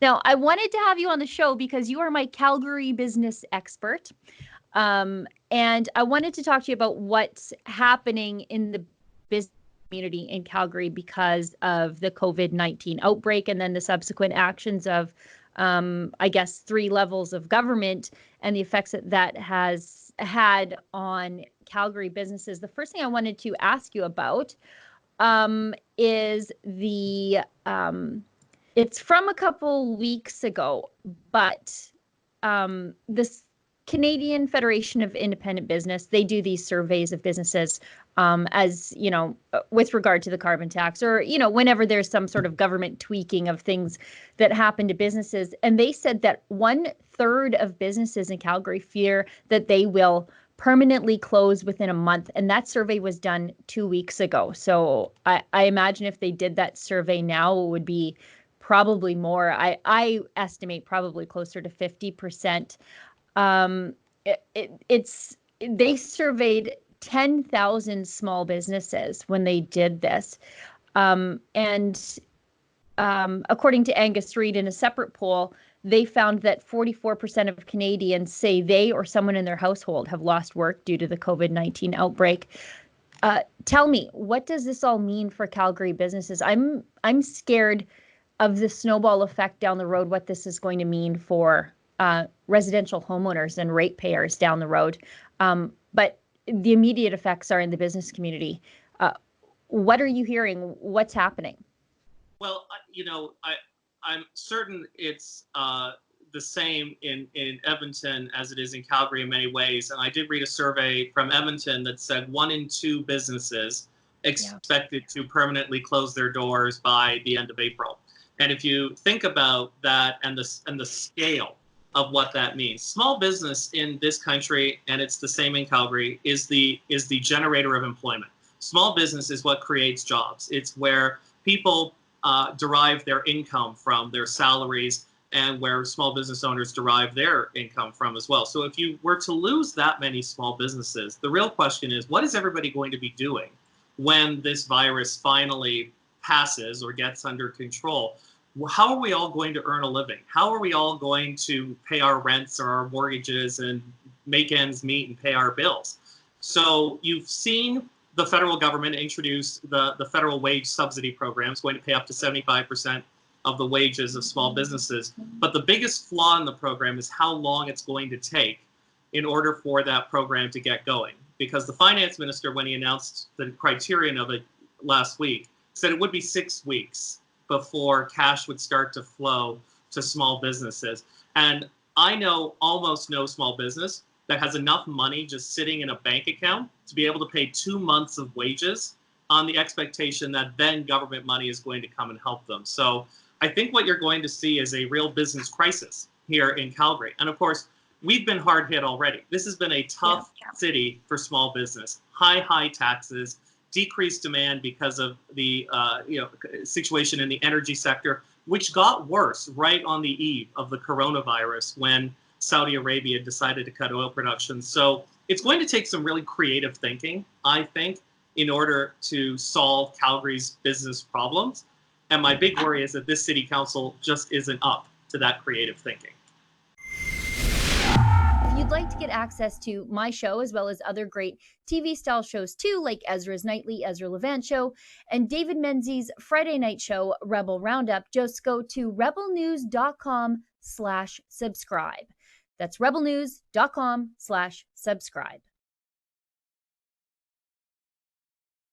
Now, I wanted to have you on the show because you are my Calgary business expert. And I wanted to talk to you about what's happening in the business community in Calgary because of the COVID-19 outbreak and then the subsequent actions of, I guess, 3 levels of government and the effects that that has had on Calgary businesses. The first thing I wanted to ask you about is it's from a couple weeks ago, but this Canadian Federation of Independent Business, they do these surveys of businesses as, with regard to the carbon tax or, whenever there's some sort of government tweaking of things that happen to businesses. And they said that 1/3 of businesses in Calgary fear that they will permanently close within a month. And that survey was done 2 weeks ago. So I imagine if they did that survey now, it would be probably more. I estimate probably closer to 50%. They surveyed 10,000 small businesses when they did this. And according to Angus Reid in a separate poll, they found that 44% of Canadians say they or someone in their household have lost work due to the COVID-19 outbreak. Tell me, what does this all mean for Calgary businesses? I'm scared of the snowball effect down the road, what this is going to mean for residential homeowners and ratepayers down the road. But the immediate effects are in the business community. What are you hearing? What's happening? Well, I'm certain it's the same in Edmonton as it is in Calgary in many ways. And I did read a survey from Edmonton that said 1 in 2 businesses expected to permanently close their doors by the end of April. And if you think about that and the scale of what that means, small business in this country, and it's the same in Calgary, is the generator of employment. Small business is what creates jobs. It's where people derive their income from, their salaries, and where small business owners derive their income from as well. So if you were to lose that many small businesses, the real question is, what is everybody going to be doing when this virus finally passes or gets under control? How are we all going to earn a living? How are we all going to pay our rents or our mortgages and make ends meet and pay our bills? So you've seen the federal government introduce the federal wage subsidy program. It's going to pay up to 75% of the wages of small businesses. But the biggest flaw in the program is how long it's going to take in order for that program to get going. Because the finance minister, when he announced the criterion of it last week, said it would be 6 weeks before cash would start to flow to small businesses. And I know almost no small business that has enough money just sitting in a bank account to be able to pay 2 months of wages on the expectation that then government money is going to come and help them. So I think what you're going to see is a real business crisis here in Calgary. And of course, we've been hard hit already. This has been a tough city for small business. High taxes, decreased demand because of the situation in the energy sector, which got worse right on the eve of the coronavirus when Saudi Arabia decided to cut oil production. So it's going to take some really creative thinking, I think, in order to solve Calgary's business problems. And my big worry is that this city council just isn't up to that creative thinking. If you'd like to get access to my show, as well as other great TV-style shows too, like Ezra's Nightly, Ezra Levant Show, and David Menzies' Friday night show, Rebel Roundup, just go to rebelnews.com/subscribe. That's rebelnews.com/subscribe.